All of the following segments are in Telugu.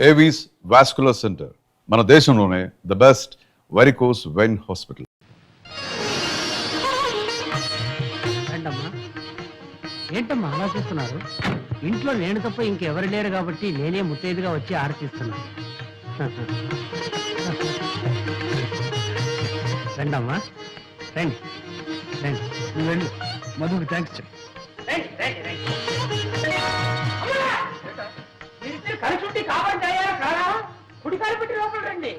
ఏవీస్ వాస్కులర్ సెంటర్ మన దేశంలోనే the best varicose vein hospital. ఏంటమ్మా అలా చూస్తున్నారు? ఇంట్లో నేను తప్ప ఇంకెవరు లేరు కాబట్టి నేనే ముత్తైదుగా వచ్చి ఆరతిస్తున్నాను. రండమ్మా, రండి రండి. నువ్వు వెళ్ళు, మధుకి థ్యాంక్స్ చెప్పు. కలిసి కావాలి కాదా? కుడి కాలు పెట్టి లోపల రండి.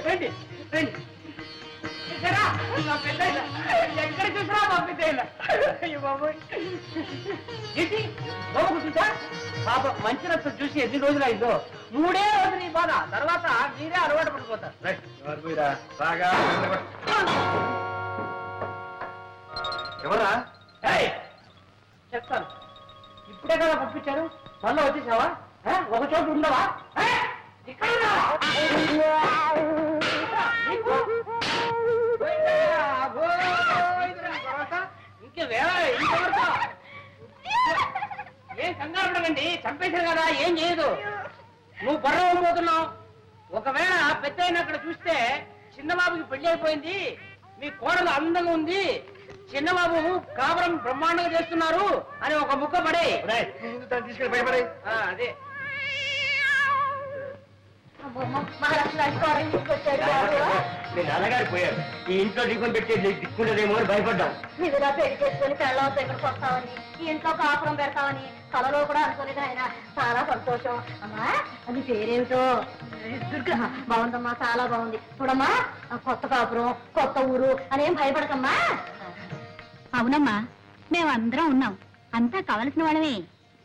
రండి రండి. ఎక్కడ చూసినా మా పెద్ద పాప మంచి రక్తం చూసి ఎన్ని రోజులు అయిందో. 3 రోజులు నీ బాధ, తర్వాత మీరే అలవాటు పడిపోతారు. ఎవరా? చెప్తాను. ఇప్పుడే కదా పంపించారు, మళ్ళీ వచ్చేసావా? ఒక చోటు ఉండవా? ఏం కంగారు పడకండి, చంపేశారు కదా, ఏం చేయదు. నువ్వు బర్రం పోతున్నావు. ఒకవేళ పెద్ద అయిన అక్కడ చూస్తే చిన్నబాబుకి పెళ్లి అయిపోయింది, మీ కోడలు అందంగా ఉంది, చిన్నబాబు కాపురం బ్రహ్మాండంగా చేస్తున్నారు అని ఒక ముక్క పడే తీసుకెళ్ళి భయపడే. అదే మీ నాన్నగారు పోయారు, ఈ ఇంట్లో దిక్కుని పెట్టి దిక్కుండదేమో అని భయపడ్డాం. నిజంగా పెళ్లి చేసుకుని పెళ్ళవతో ఇక్కడికి వస్తామని, ఈ ఇంట్లో కాపురం పెడతామని కలలో కూడా అనుకోలేదు ఆయన. చాలా సంతోషం. అమ్మా అది పేరేమిటో? దుర్గా. బాగుందమ్మా, చాలా బాగుంది. చూడమ్మా, కొత్త కాపురం, కొత్త ఊరు అనేం భయపడకమ్మా. అవునమ్మా, మేమందరం ఉన్నాం, అంతా కావలసిన వాళ్ళమే.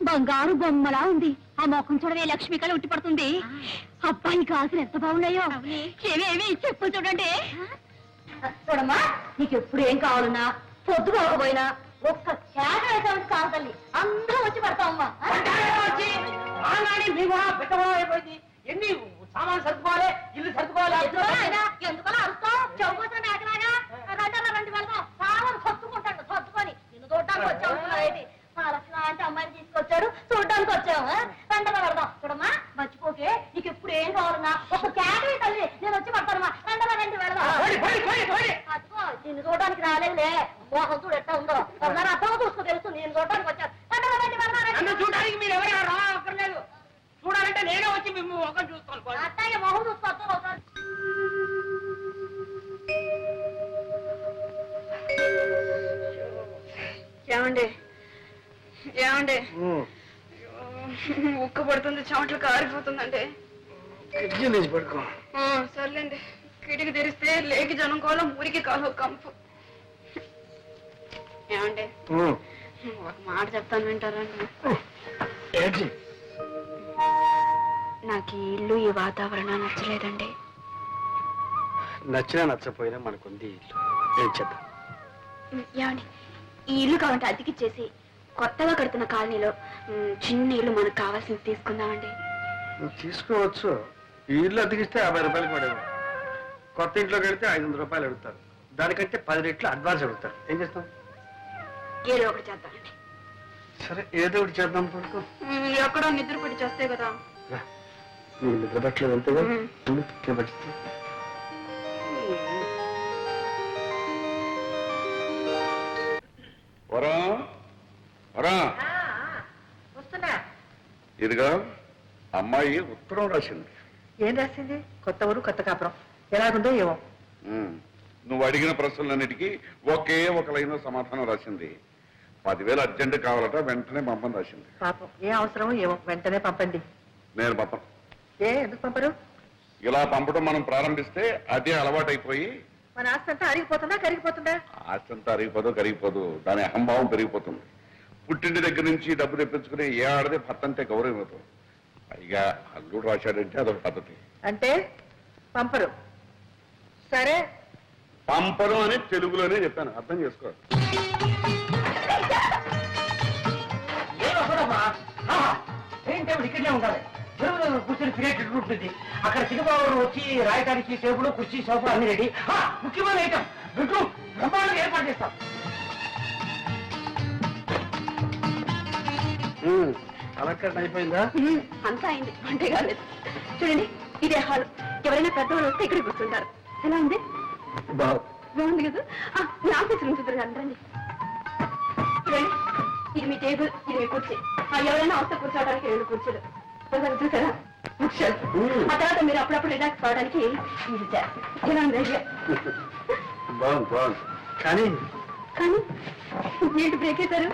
బంగారు బొమ్మలా ఉంది. ఆ మొఖం చూడవే, లక్ష్మి కళ ఉట్టి పడుతుంది. అబ్బాయి కాసులు ఎంత బాగున్నాయో. ఏమేమి చెప్పు చూడండి. చూడమ్మా, నీకు ఎప్పుడు ఏం కావాలన్నా, పొద్దు కాకపోయినా ఒక్క చేట వేసామని కాదు తల్లి, అందరం వచ్చి పడతామమ్మా. అయిపోయింది. ఎన్ని సామాన్లు సర్దుకోవాలి, ఇల్లు సర్దుకోవాలి. ఎందుకలా అరుస్తావు? చౌకోసం మేకలాగా రండి వెళ్దాం. సామాను సర్దుకుంటాడు, సర్దుకొని నిన్ను చూడటానికి వచ్చావు. అంటే అమ్మాయిని తీసుకొచ్చాడు, చూడడానికి వచ్చాము. వెంటనే వెళ్దాం. చూడమ్మా, మర్చిపోకే, నీకు ఎప్పుడు ఏం కావాలన్నా ఒక క్యాటరీ తల్లి, నేను వచ్చి పడతానమ్మా. వెంటనే రండి వెళ్దాం. అదిగో నిన్ను చూడడానికి రాలేదులే, మోహం చూడు ఎట్టా ఉందో. ఒకసారి అర్థం చూసుకో, తెలుసు నేను చూడడానికి వచ్చాను. వెంటనే రండి వెళ్దాం. చూడడానికి మీరు ఎవరైనా రా అక్కర్లేదు, చూడాలంటే నేనే వచ్చి మేము ఒక చూస్తాను. అట్టాగే మొహం చూసుకోవచ్చు ఒకసారి. ఏమండి ఏమండి, ఉక్క పడుతుంది, చెమటలు కారిపోతుందండి. పడుకో. సర్లేండి, కిటికీ తెరిస్తే లేకి జనం కోలం, ఊరికి కాలు కంపు. ఏమండి, ఒక మాట చెప్తాను, వింటారండి? నాకు ఈ ఇల్లు, ఈ వాతావరణం నచ్చలేదండి. నచ్చినా నచ్చపోయినా మనకుంది ఇల్లు, ఏం చేద్దాం? ఏమండి, ఈ ఇల్లు కావాలంటే అద్దెకిచ్చేసి కొత్తగా కడుతున్న కాలనీలో చిన్న ఇల్లు మనకు కావాల్సింది తీసుకుందామండి. తీసుకోవచ్చు. ఈ ఇల్లు అద్దెకిస్తే 50 రూపాయలు పడేవాడు, కొత్త ఇంట్లోకి వెళ్తే 500 రూపాయలు అడుగుతారు. దానికంటే 10 రెట్లు అడ్వాన్స్ అడుగుతారు. ఏం చేస్తాం? ఏదో ఒకటి చేద్దామండి. సరే, ఏదో ఒకటి చేద్దాం. పడుకో. ఎక్కడో నిద్ర పడి చేస్తే కదా. నీకు నిద్ర పట్టలేదు అంతేగా? పట్టిస్తా. వస్తున్నా. ఇదిగా అమ్మాయి ఉత్తరం రాసింది. ఏం రాసింది? కొత్త ఊరు, కొత్త కాపురం, ఎలాగుందో ఏమో. నువ్వు అడిగిన ప్రశ్నలన్నిటికీ ఒకే ఒక లైన్ సమాధానం రాసింది. 10,000 అర్జెంట్ కావాలట, వెంటనే పంపని రాసింది. పాపం, ఏ అవసరమో ఏమో, వెంటనే పంపండి. నేను పంపను. ఎందుకు పంపరు? ఇలా పంపడం మనం ప్రారంభిస్తే అదే అలవాటైపోయి మన ఆస్తి అంతా అరిగిపోతుందా, కరిగిపోతుందా? ఆస్తి అంతా అరిగిపోదు, కరిగిపోదు, దాని అహంభావం పెరిగిపోతుంది. పుట్టింటి దగ్గర నుంచి డబ్బు తెప్పించుకుని ఏ ఆడదే భర్త అంటే గౌరవం ఇవ్వదు. పైగా అల్లుడు రాశాడంటే అదొక పద్ధతి. అంటే పంపరు. సరే, పంపరు అని తెలుగులోనే చెప్పాను, అర్థం చేసుకో. ఇక్కడే ఉండాలి, కూర్చొని క్రియేటివ్ ఉంటుంది. అక్కడ చిన్నబాబు వచ్చి రాయడానికి టేబుల్, కుర్చీ, సోఫా అన్ని రెడీ. ముఖ్యమైన ఐటమ్ బెడ్రూమ్ బ్రహ్మాండంగా ఏర్పాటు చేస్తాం. అలంకరణ అయిపోయిందా? అంతా అయింది, అంటే కాలేదు. చూడండి, ఇదే హాల్. ఎవరైనా పెద్దవాళ్ళు వస్తే ఇక్కడ కూర్చుంటారు. ఎలా ఉంది? బాగుంది కదా. మీ ఆఫీస్ రూమ్ చూద్దరు రండి. చూడండి, ఇది మీ టేబుల్, ఇది మీ కుర్చీ. ఎవరైనా వస్తే కూర్చోవడానికి 2 కుర్చీలు. చూసారా? ఆ తర్వాత మీరు అప్పుడప్పుడు రిలాక్స్ కావడానికి ఇది చేస్తారు. ఎలా ఉంది ఐడియా? బాగుంది బాగుంది. కానీ కానీ ఏంటి బ్రేక్ అవుతారు?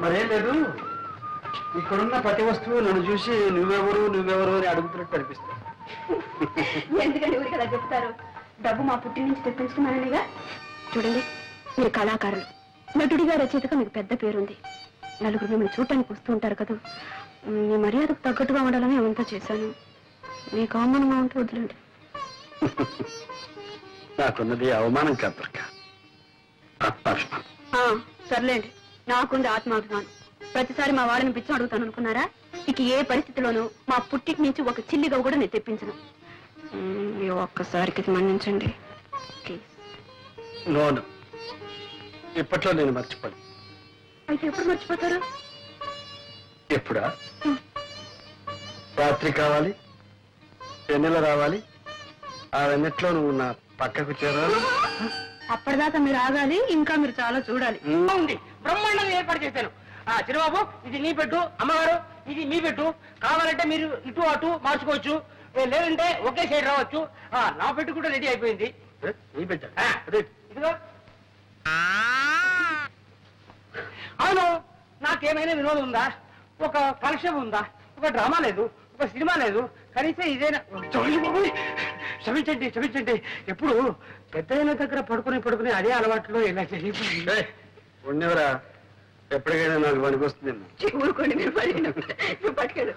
మరేం లేదు, ఇక్కడున్న ప్రతి వస్తువు నన్ను చూసి నువ్వెవరు నువ్వెవరు అని అడుగుతున్నట్టు అనిపిస్తుంది. ఎందుకంటే ఊరికి కదా చెప్తారు, డబ్బు మా పుట్టి నుంచి తెప్పించుకున్నాననిగా. చూడండి, మీరు కళాకారులు, నటుడిగా రచయితగా మీకు పెద్ద పేరుంది. నలుగురు మిమ్మల్ని చూడటానికి వస్తూ ఉంటారు కదా. మీ మర్యాదకు తగ్గట్టుగా ఉండాలని ఏమంతా చేశాను. మీకు అవమానంగా ఉంటే వదిలేండి. నాకున్నది అవమానం కాదు దుర్గా, ఆత్మాభిమానం. సర్లేండి, నాకుంది ఆత్మాభిమానం. ప్రతిసారి మా వాడిని పిచ్చం అడుగుతాను అనుకున్నారా? ఇక ఏ పరిస్థితిలోనూ మా పుట్టికి నుంచి ఒక చిల్లిగా కూడా నేను తెప్పించను. ఈ ఒక్కసారికి మన్నించండి ప్లీజ్. నోను, ఇప్పట్లో నేను మర్చిపోను. అయితే ఎప్పుడు మర్చిపోతారు? ఎప్పుడా? రాత్రి కావాలి, వెన్నెల రావాలి, ఆ వెన్నెట్లో నువ్వు నా పక్కకు చేరాలి. అప్పటిదాకా మీరు ఆగాలి, ఇంకా మీరు చాలా చూడాలి. ఉంది, బ్రహ్మాండంగా ఏర్పాటు చేశాను. చిరుబాబు, ఇది నీ పెట్టు. అమ్మగారు, ఇది మీ పెట్టు. కావాలంటే మీరు ఇటు అటు మార్చుకోవచ్చు, లేదంటే ఒకే సైడ్ రావచ్చు. నా పెట్టు కూడా రెడీ అయిపోయింది. నీ పెట్ట ఇదిగో. అవును, నాకేమైనా వినోదం ఉందా? ఒక కాలక్షేపం ఉందా? ఒక డ్రామా లేదు, ఒక సినిమా లేదు, కనీసం ఇదేనా? క్షమించండి క్షమించండి. ఎప్పుడు పెద్దయిన దగ్గర పడుకుని అదే అలవాట్లో ఇలా జరిగిపోయింది. ఉండేవరా, ఎప్పటికైనా నాకు పనికొస్తుంది. ఊరుకోండి, మీరు పట్టుకెళ్ళు.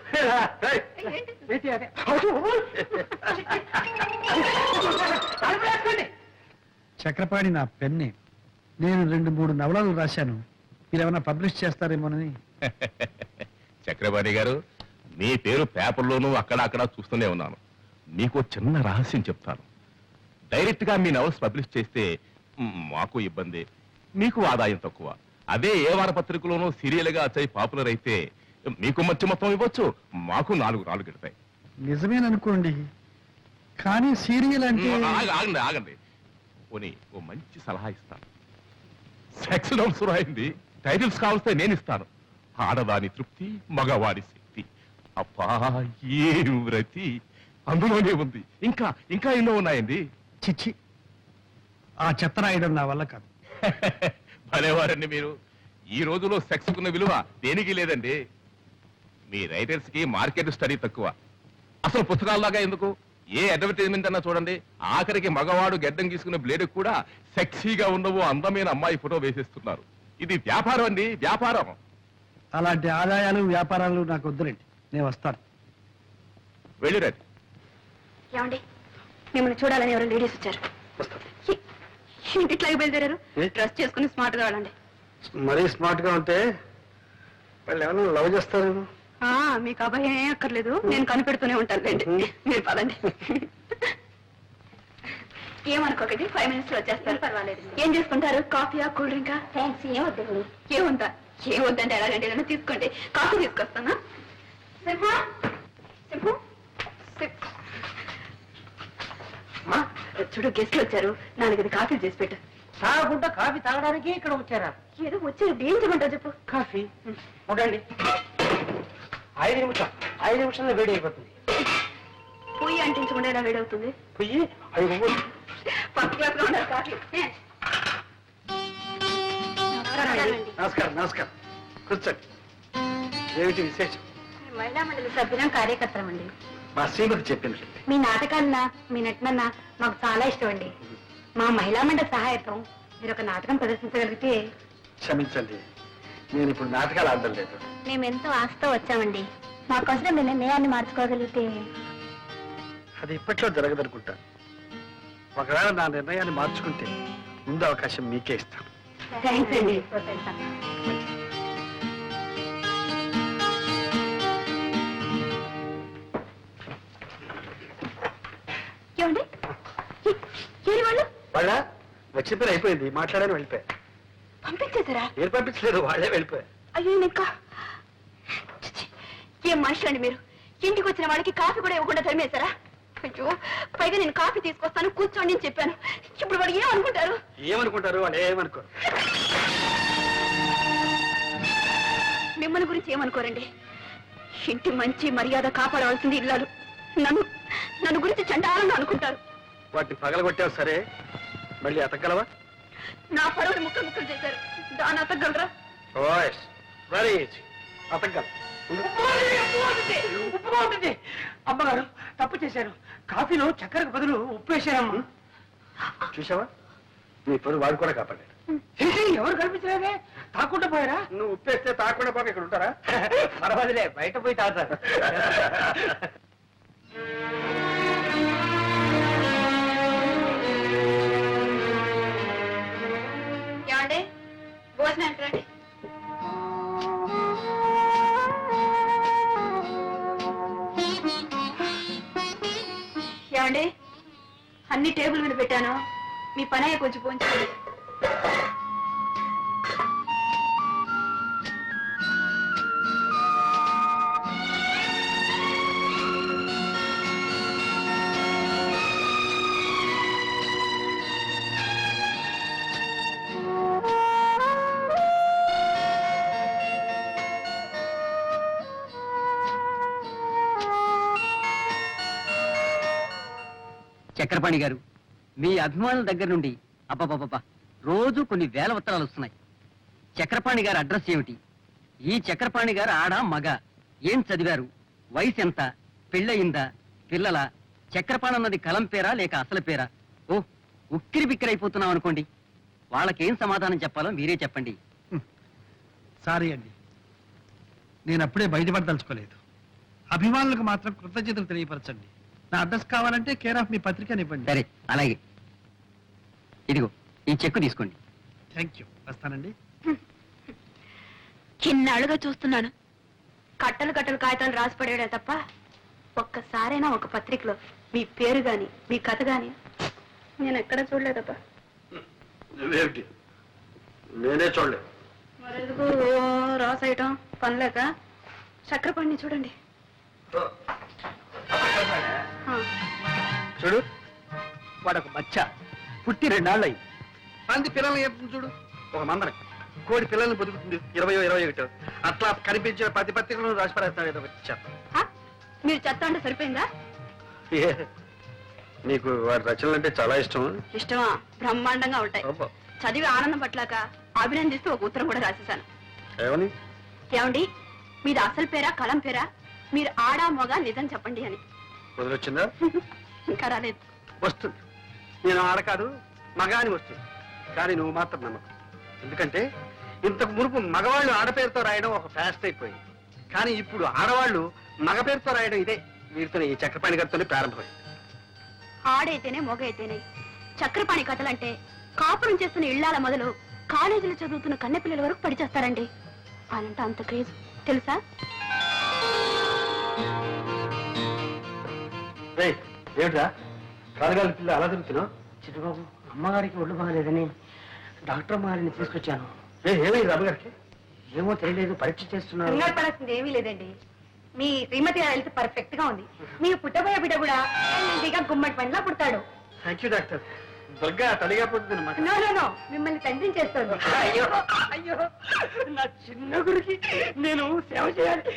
చక్రపాణి నా పెన్నే. నేను 2-3 నవలలు రాశాను, మీరేమైనా పబ్లిష్ చేస్తారేమోనని. చక్రపాణి గారు, మీ పేరు పేపర్లోనూ అక్కడ చూస్తూనే ఉన్నాను. మీకు చిన్న రహస్యం చెప్తాను. డైరెక్ట్ గా మీ నవల్స్ పబ్లిష్ చేస్తే మాకు ఇబ్బంది, మీకు ఆదాయం తక్కువ. అదే ఏ వారపత్రికలోనూ సీరియల్ గా వచ్చి పాపులర్ అయితే మీకు మంచి మొత్తం ఇవ్వచ్చు, మాకు 4 రాళ్ళు గిడతాయి. నిజమేననుకోండి, కానీ సీరియల్ అంటే... ఆగండి పోనీ ఓ మంచి సలహా ఇస్తాను. సెక్స్ నోట్స్ రాయింది, టైటిల్స్ కావలిస్తే నేను ఇస్తాను. ఆడదాని తృప్తి, మగవాడి శక్తి. అబ్బా, ఏ వ్రతి అందులోనే ఉంది. ఇంకా ఎన్నో ఉన్నాయండి. చిచ్చి, ఆ చెత్త రాయడం నా వల్ల కాదు. భలేవారండి మీరు. ఈ రోజులో సెక్స్ కున్న విలువ దేనికి లేదండి. మీ రైటర్స్ కి మార్కెట్ స్టడీ తక్కువ. అసలు పుస్తకాల్లాగా ఎందుకు, ఏ అడ్వర్టైజ్మెంట్ అన్నా చూడండి, ఆఖరికి మగవాడు గెడ్డం గీసుకునే బ్లేడ్ కూడా సెక్సీగా ఉండవు అందమైన అమ్మాయి ఫోటో వేసేస్తున్నారు. ఇది వ్యాపారం అండి, వ్యాపారం. అలాంటి ఆదాయాలు వ్యాపారాలు నాకు వద్దులేండి, నేను వస్తాను. వెళ్ళిరండి. ఏమండి, మిమ్మల్ని చూడాలని ఎవరు లేడీస్ వచ్చారు. ఇంటిట్లాగే బయలుదేరారు. డ్రెస్ చేసుకుని స్మార్ట్ గా వెళ్ళండి. మరీ స్మార్ట్ గా ఉంటే వాళ్ళు ఏమైనా లవ్ చేస్తారేమో. మీకు అభయం ఏం అక్కర్లేదు, నేను కనిపెడుతూనే ఉంటానులేండి. మీరు పదండి. ఏమనుకోకండి, 5 minutes లో వచ్చేస్తారు. పర్వాలేదు. ఏం చేసుకుంటారు? కాఫీయా, కూల్ డ్రింకా? థ్యాంక్స్, ఏమొద్దు. ఏముందా? ఏమొద్దంటే ఎలాగంటే ఏదైనా తీసుకోండి. కాఫీ తీసుకొస్తానా? చూడు, గెస్ట్లు వచ్చారు, 4 కాఫీ చేసి పెట్టు. తాగకుండా కాఫీ తాగడానికి ఇక్కడ వచ్చారా? ఏదో వచ్చారు, ఏం చేయమంటావు చెప్పు. కాఫీ ఉండండి. 5 నిమిషాల్లో వేడి అయిపోతుంది. పొయ్యి అంటించకుండా ఎలా వేడవుతుంది? పొయ్యి ఫస్ట్ క్లాస్ గా ఉండాలి కాఫీ. నమస్కారం నమస్కారం, కూర్చోండి. ఏమిటి విశేషం? మహిళా మండలి సభ్యులం, కార్యకర్తలం అండి. మా శ్రీమతి చెప్పింది. మీ నాటకాలన్నా మీ నటనన్నా మాకు చాలా ఇష్టం అండి. మా మహిళా మండలి సహాయతం మీరు ఒక నాటకం ప్రదర్శించగలిగితే. క్షమించండి, నేను ఇప్పుడు నాటకాలు ఆడడం లేదు. మేము ఎంతో ఆశతో వచ్చామండి. మాకోసం మీ నిర్ణయాన్ని మార్చుకోగలిగితే. అది ఇప్పట్లో జరగదనుకుంటా. ఒకవేళ నా నిర్ణయాన్ని మార్చుకుంటే ముందు అవకాశం మీకే ఇస్తాను. థ్యాంక్స్ అండి. ఏమండి, ఏరి వాళ్ళు వాళ్ళ వచ్చిన పని అయిపోయింది, మాట్లాడని వెళ్ళిపోయారు. పంపించేశారా? మీరు పంపించలేదు, వాళ్ళే వెళ్ళిపోయారు. అయ్యో, ఇంకా ఏం మనుషులు అండి మీరు? ఇంటికి వచ్చిన వాళ్ళకి కాఫీ కూడా ఇవ్వకుండా తరిమేశారా? అయ్యో, పైగా నేను కాఫీ తీసుకొస్తాను కూర్చోండి అని చెప్పాను. ఇప్పుడు వాడు ఏమనుకుంటారు? ఏమనుకుంటారు? వాళ్ళు ఏమనుకోరు. మిమ్మల్ని గురించి ఏమనుకోరండి. ఇంటి మంచి మర్యాద కాపాడవలసింది ఇల్లాలు. నన్ను గురించి చండాలంగా అనుకుంటారు. వాటిని పగలగొట్టావు సరే, మళ్ళీ అతగలవా? నా పరువుని ముక్కలు చేశారు. దాన్ని అతగలరా? ఓయ్, వెరీ ఈజీ. అతగల. ఉప్పుగా ఉంటుంది. అమ్మగారు తప్పు చేశారు. కాఫీలో చక్కెరకు బదులు ఉప్పు వేశారమ్మా. చూసావా, నీ పరువు వాడు కూడా కాపాడాడు. ఎవరు కనిపించలేదే, తాకుండా పోయారా? నువ్వు ఉప్పేస్తే తాకుండా పోక ఇక్కడ ఉంటారా? పర్వాలేదులే, బయట పోయి తాగుతారు. ఏమండి, భోజనానికి రండి. ఏమండి, అన్ని టేబుల్ మీద పెట్టాను. మీ పని అయ్యే కొంచెం పోంచుకోండి. చక్రపాణి గారు, మీ అభిమానుల దగ్గర నుండి అబ్బబ్బబ్బా రోజు కొన్ని వేల ఉత్తరాలు వస్తున్నాయి. చక్రపాణి గారి అడ్రస్ ఏమిటి? ఈ చక్రపాణి గారు ఆడ మగ, ఏం చదివారు, వయసు ఎంత, పెళ్ళయిందా, పిల్లల, చక్రపాణి అన్నది కలం పేరా లేక అసలు పేరా? ఓ, ఉక్కిరి బిక్కిరి అయిపోతున్నాం అనుకోండి. వాళ్ళకేం సమాధానం చెప్పాలో మీరే చెప్పండి. సారీ అండి, నేను అప్పుడే బయటపడదలుచుకోలేదు. అభిమానులకు మాత్రం కృతజ్ఞతలు తెలియపరచండి. నా అడ్రస్ కావాలంటే కేర్ ఆఫ్ మీ పత్రికనివ్వండి. సరే, అలాగే. ఇదిగో ఈ చెక్కు తీసుకోండి. Thank you. వస్తానండి. చిన్నాళ్ళుగా చూస్తున్నాను. కట్టలు కట్టలు కాగితాలు రాసి పడేయడే తప్ప ఒక్కసారైనా ఒక పత్రికలో మీ పేరు గాని మీ కథ గాని నేను ఎక్కడ చూడలేదబ్బా. నువ్వేమిటి? నేనే చూడలేదు. మరెందుకు రాసేయటం పనిలేక? చక్రపాణిని చూడండి. చూడు, వాడు ఒక బచ్చ, పుట్టి 2 నాళ్ళు అయింది. అంది పిల్లల్ని చెప్తుంది చూడు. ఒక మందన కోడి పిల్లల్ని బతుకుతుంది 20-21 అట్లా కనిపించిన ప్రతి పత్రికలను రాసి పడేస్తాడు. ఏదో చెత్త. మీరు చెత్త అంటే సరిపోయిందా? నీకు వాడి రచనలు అంటే చాలా ఇష్టం. ఇష్టమా? బ్రహ్మాండంగా ఉంటాయి. అబ్బా. చదివి ఆనందం పట్లాక అభినందిస్తూ ఒక ఉత్తరం కూడా రాసేశాను. ఏమని? ఏమండి, మీది అసలు పేరా కలం పేరా? మీరు ఆడా మగ నిజం చెప్పండి అని. వదిలొచ్చిందా? ఇంకా రాలేదు. వస్తుంది. నేను ఆడ కాదు మగ అని వస్తుంది. కానీ నువ్వు మాత్రం నమ్మకం. ఎందుకంటే ఇంతకు మునుపు మగవాళ్ళు ఆడపేరుతో రాయడం ఒక ఫ్యాస్ట్ అయిపోయింది. కానీ ఇప్పుడు ఆడవాళ్ళు మగ పేరుతో రాయడం ఇదే వీరితో ఈ చక్రపాణి గారితోనే ప్రారంభమైంది. ఆడైతేనే మొగ అయితేనే చక్రపాణి కథలంటే కాపురం చేస్తున్న ఇళ్లాల మొదలు కాలేజీలో చదువుతున్న కన్నెపిల్లల వరకు పడిచేస్తారండి. అనంటే అంత క్రేజ్ తెలుసా? ఏమిట్రా కాలుగాలి పిల్ల అలా తిరుగుతున్నావు? చిట్టుబాబు, అమ్మగారికి ఒళ్ళు బాగలేదని డాక్టర్ గారిని తీసుకొచ్చాను. ఏమైంది అమ్మగారికి? ఏమో తెలియలేదు, పరీక్ష చేస్తున్నారు. కంగారు పడాల్సింది ఏమీ లేదండి. మీ శ్రీమతి హెల్త్ పర్ఫెక్ట్ గా ఉంది. మీరు పుట్టబోయే బిడ్డ కూడా హెల్తీగా గుమ్మడి పనిలా పుడతాడు. Thank you doctor. దుర్గా తల్లిగా పుట్టింది అన్నమాట. నో నో నో, మిమ్మల్ని తండ్రి చేస్తుంది. అయ్యో అయ్యో, నా చిన్న గురికి నేను సేవ చేయాలి.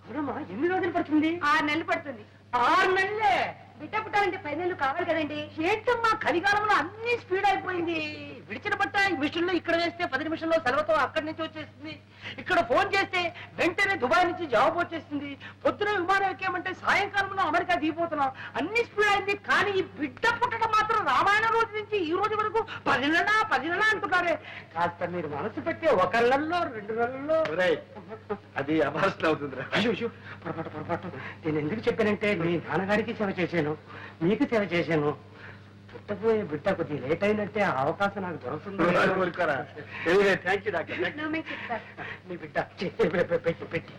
అవునమ్మా, ఎన్ని రోజులు పడుతుంది? 6 నెలలు పడుతుంది. 6 నెలలే? బిడ్డ పుట్టాలంటే 10 నెలలు కావాలి కదండి. ఏంటమ్మా, కలికాలంలో అన్ని స్పీడ్ అయిపోయింది. విడిచిన బట్ట ఈ మిషన్ లో ఇక్కడ వేస్తే 10 నిమిషంలో సెలవుతో అక్కడి నుంచి వచ్చేస్తుంది. ఇక్కడ ఫోన్ చేస్తే వెంటనే దుబాయ్ నుంచి జవాబు వచ్చేస్తుంది. పొద్దున విమానం ఎక్కామంటే సాయంకాలంలో అమెరికా దిగిపోతున్నాం. అన్ని స్పీడ్ అయింది. కానీ ఈ బిడ్డ పుట్టడం మాత్రం రామాయణ రోజు నుంచి ఈ రోజు వరకు 10 నెలలా అంటున్నారే. కాస్త మీరు మనసు పెట్టి 1 నెలలో 2 నెలల్లో. అది అభాసన అవుతుంది. అయ్యో, పొరపాటు. నేను ఎందుకు చెప్పానంటే మీ నాన్నగారికి సేవ చేశాను, మీకు సేవ చేశాను. పుట్టబోయే బిడ్డ కొద్దిగా లేట్ అయినట్టే ఆ అవకాశం నాకు దొరుకుతుంది. Thank you doctor. No, make it, sir. నీ బిడ్డ పెట్టి